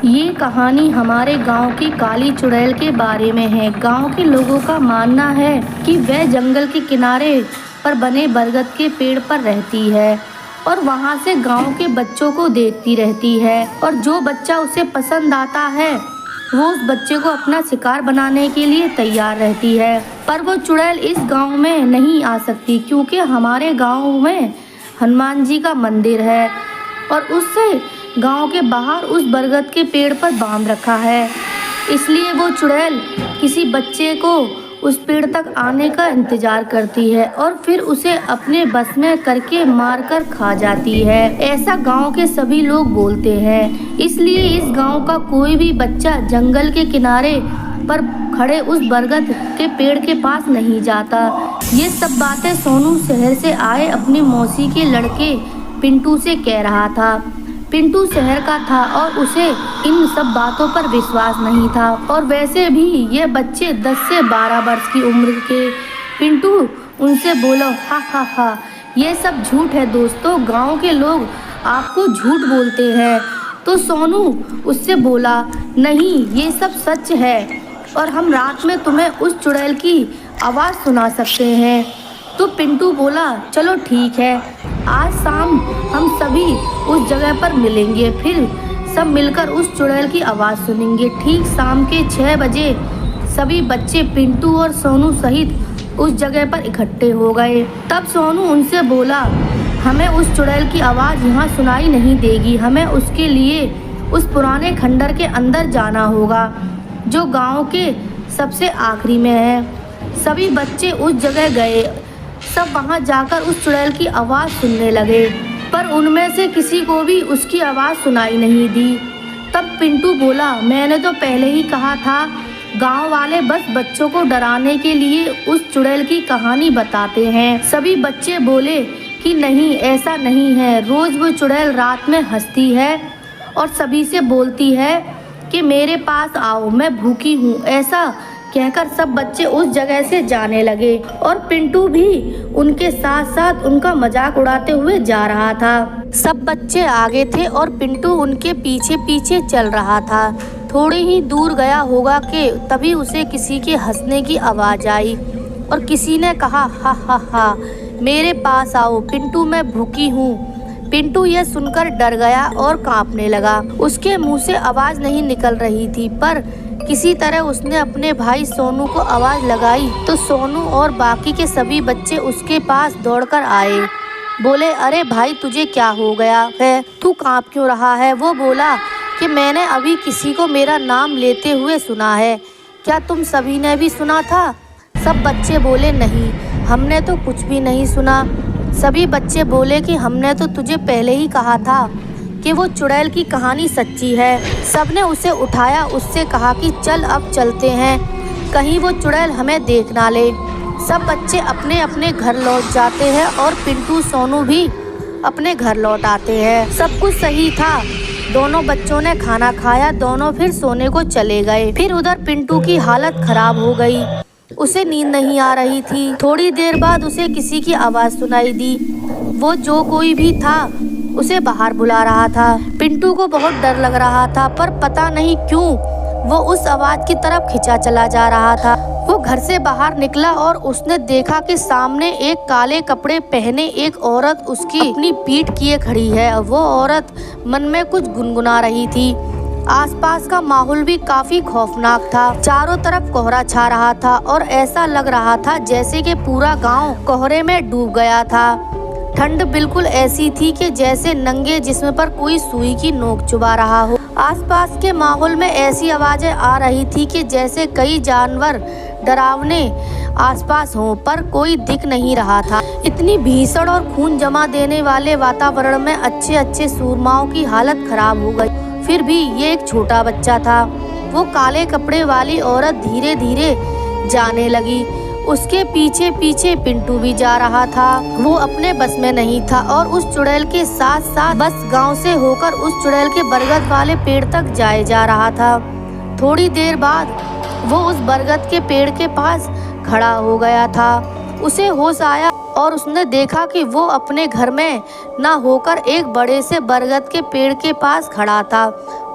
ये कहानी हमारे गांव की काली चुड़ैल के बारे में है। गांव के लोगों का मानना है कि वह जंगल के किनारे पर बने बरगद के पेड़ पर रहती है और वहां से गांव के बच्चों को देखती रहती है, और जो बच्चा उसे पसंद आता है वो उस बच्चे को अपना शिकार बनाने के लिए तैयार रहती है। पर वो चुड़ैल इस गांव में नहीं आ सकती क्योंकि हमारे गांव में हनुमान जी का मंदिर है और उससे गांव के बाहर उस बरगद के पेड़ पर बांध रखा है। इसलिए वो चुड़ैल किसी बच्चे को उस पेड़ तक आने का इंतजार करती है और फिर उसे अपने बस में करके मारकर खा जाती है। ऐसा गांव के सभी लोग बोलते हैं। इसलिए इस गांव का कोई भी बच्चा जंगल के किनारे पर खड़े उस बरगद के पेड़ के पास नहीं जाता। ये सब बातें सोनू शहर से आए अपनी मौसी के लड़के पिंटू से कह रहा था। पिंटू शहर का था और उसे इन सब बातों पर विश्वास नहीं था, और वैसे भी ये बच्चे 10 से 12 वर्ष की उम्र के। पिंटू उनसे बोला, हा हा हा, ये सब झूठ है दोस्तों, गांव के लोग आपको झूठ बोलते हैं। तो सोनू उससे बोला, नहीं ये सब सच है और हम रात में तुम्हें उस चुड़ैल की आवाज़ सुना सकते हैं। तो पिंटू बोला, चलो ठीक है, आज शाम हम सभी उस जगह पर मिलेंगे, फिर सब मिलकर उस चुड़ैल की आवाज़ सुनेंगे। ठीक शाम के 6 बजे सभी बच्चे पिंटू और सोनू सहित उस जगह पर इकट्ठे हो गए। तब सोनू उनसे बोला, हमें उस चुड़ैल की आवाज़ यहाँ सुनाई नहीं देगी, हमें उसके लिए उस पुराने खंडर के अंदर जाना होगा जो गांव के सबसे आखिरी में है। सभी बच्चे उस जगह गए। सब वहां जाकर उस चुड़ैल की आवाज़ सुनने लगे, पर उनमें से किसी को भी उसकी आवाज़ सुनाई नहीं दी। तब पिंटू बोला, मैंने तो पहले ही कहा था, गांव वाले बस बच्चों को डराने के लिए उस चुड़ैल की कहानी बताते हैं। सभी बच्चे बोले कि नहीं, ऐसा नहीं है, रोज़ वो चुड़ैल रात में हंसती है और सभी से बोलती है कि मेरे पास आओ, मैं भूखी हूँ। ऐसा कहकर सब बच्चे उस जगह से जाने लगे और पिंटू भी उनके साथ साथ उनका मजाक उड़ाते हुए जा रहा था। सब बच्चे आगे थे और पिंटू उनके पीछे पीछे चल रहा था। थोड़ी ही दूर गया होगा कि तभी उसे किसी के हंसने की आवाज़ आई और किसी ने कहा, हा हा हा, मेरे पास आओ पिंटू, मैं भूखी हूँ। पिंटू यह सुनकर डर गया और कांपने लगा। उसके मुंह से आवाज़ नहीं निकल रही थी, पर किसी तरह उसने अपने भाई सोनू को आवाज़ लगाई तो सोनू और बाकी के सभी बच्चे उसके पास दौड़कर आए। बोले, अरे भाई, तुझे क्या हो गया है, तू कांप क्यों रहा है? वो बोला कि मैंने अभी किसी को मेरा नाम लेते हुए सुना है, क्या तुम सभी ने भी सुना था? सब बच्चे बोले, नहीं, हमने तो कुछ भी नहीं सुना। सभी बच्चे बोले कि हमने तो तुझे पहले ही कहा था कि वो चुड़ैल की कहानी सच्ची है। सबने उसे उठाया, उससे कहा कि चल अब चलते हैं, कहीं वो चुड़ैल हमें देख ना ले। सब बच्चे अपने अपने घर लौट जाते हैं और पिंटू सोनू भी अपने घर लौट आते हैं। सब कुछ सही था। दोनों बच्चों ने खाना खाया, दोनों फिर सोने को चले गए। फिर उधर पिंटू की हालत खराब हो गई, उसे नींद नहीं आ रही थी। थोड़ी देर बाद उसे किसी की आवाज़ सुनाई दी। वो जो कोई भी था उसे बाहर बुला रहा था। पिंटू को बहुत डर लग रहा था, पर पता नहीं क्यों वो उस आवाज़ की तरफ खिंचा चला जा रहा था। वो घर से बाहर निकला और उसने देखा कि सामने एक काले कपड़े पहने एक औरत उसकी अपनी पीठ किए खड़ी है। वो औरत मन में कुछ गुनगुना रही थी। आसपास का माहौल भी काफी खौफनाक था। चारों तरफ कोहरा छा रहा था और ऐसा लग रहा था जैसे कि पूरा गांव कोहरे में डूब गया था। ठंड बिल्कुल ऐसी थी कि जैसे नंगे जिस्म पर कोई सुई की नोक चुभा रहा हो। आसपास के माहौल में ऐसी आवाजें आ रही थी कि जैसे कई जानवर डरावने आसपास हों, पर कोई दिख नहीं रहा था। इतनी भीषण और खून जमा देने वाले वातावरण में अच्छे अच्छे सूरमाओं की हालत खराब हो गई। फिर भी ये एक छोटा बच्चा था। वो काले कपड़े वाली औरत धीरे धीरे जाने लगी। उसके पीछे पीछे पिंटू भी जा रहा था। वो अपने बस में नहीं था और उस चुड़ैल के साथ साथ बस गांव से होकर उस चुड़ैल के बरगद वाले पेड़ तक जाए जा रहा था। थोड़ी देर बाद वो उस बरगद के पेड़ के पास खड़ा हो गया था। उसे होश आया और उसने देखा कि वो अपने घर में ना होकर एक बड़े से बरगद के पेड़ के पास खड़ा था।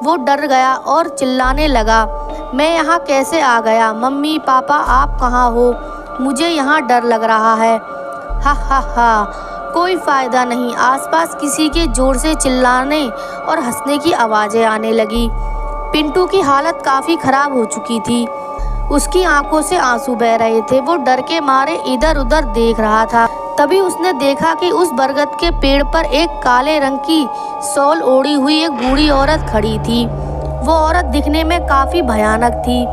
वो डर गया और चिल्लाने लगा, मैं यहाँ कैसे आ गया? मम्मी पापा आप कहाँ हो? मुझे यहाँ डर लग रहा है। हा हा हा, कोई फ़ायदा नहीं। आसपास किसी के जोर से चिल्लाने और हंसने की आवाज़ें आने लगी। पिंटू की हालत काफ़ी ख़राब हो चुकी थी। उसकी आंखों से आंसू बह रहे थे। वो डर के मारे इधर उधर देख रहा था। तभी उसने देखा कि उस बरगद के पेड़ पर एक काले रंग की शॉल ओढ़ी हुई एक बूढ़ी औरत खड़ी थी। वो औरत दिखने में काफ़ी भयानक थी।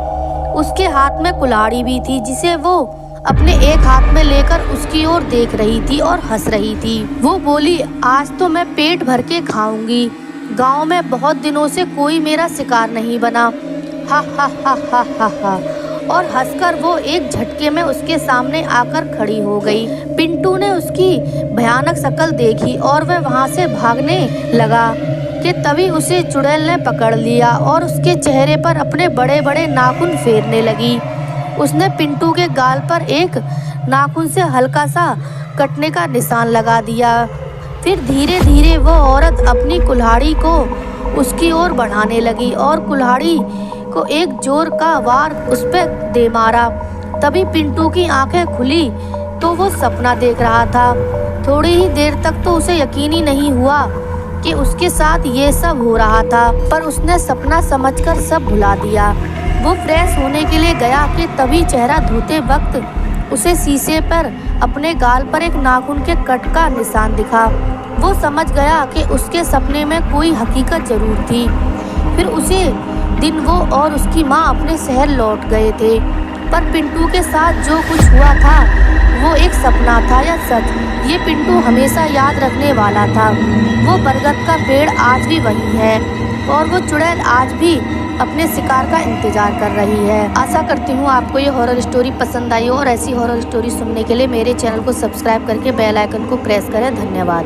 उसके हाथ में कुल्हाड़ी भी थी, जिसे वो अपने एक हाथ में लेकर उसकी ओर देख रही थी और हंस रही थी। वो बोली, आज तो मैं पेट भर के खाऊंगी। गांव में बहुत दिनों से कोई मेरा शिकार नहीं बना। हा हा हा हा हा हा। और हंसकर वो एक झटके में उसके सामने आकर खड़ी हो गई। पिंटू ने उसकी भयानक शक्ल देखी और वह वहां से भागने लगा कि तभी उसे चुड़ैल ने पकड़ लिया और उसके चेहरे पर अपने बड़े बड़े नाखून फेरने लगी। उसने पिंटू के गाल पर एक नाखून से हल्का सा कटने का निशान लगा दिया। फिर धीरे धीरे वो औरत अपनी कुल्हाड़ी को उसकी ओर बढ़ाने लगी और कुल्हाड़ी को एक जोर का वार उस पर दे मारा। तभी पिंटू की आंखें खुली तो वो सपना देख रहा था। थोड़ी ही देर तक तो उसे यकीन ही नहीं हुआ कि उसके साथ ये सब हो रहा था, पर उसने सपना समझकर सब भुला दिया। वो फ्रेश होने के लिए गया कि तभी चेहरा धोते वक्त उसे शीशे पर अपने गाल पर एक नाखून के कट का निशान दिखा। वो समझ गया कि उसके सपने में कोई हकीकत जरूर थी। फिर उसी दिन वो और उसकी माँ अपने शहर लौट गए थे, पर पिंटू के साथ जो कुछ हुआ था वो एक सपना था या सच, ये पिंटू हमेशा याद रखने वाला था। वो बरगद का पेड़ आज भी वही है और वो चुड़ैल आज भी अपने शिकार का इंतजार कर रही है। आशा करती हूँ आपको ये हॉरर स्टोरी पसंद आई हो और ऐसी हॉरर स्टोरी सुनने के लिए मेरे चैनल को सब्सक्राइब करके बेल आइकन को प्रेस करें। धन्यवाद।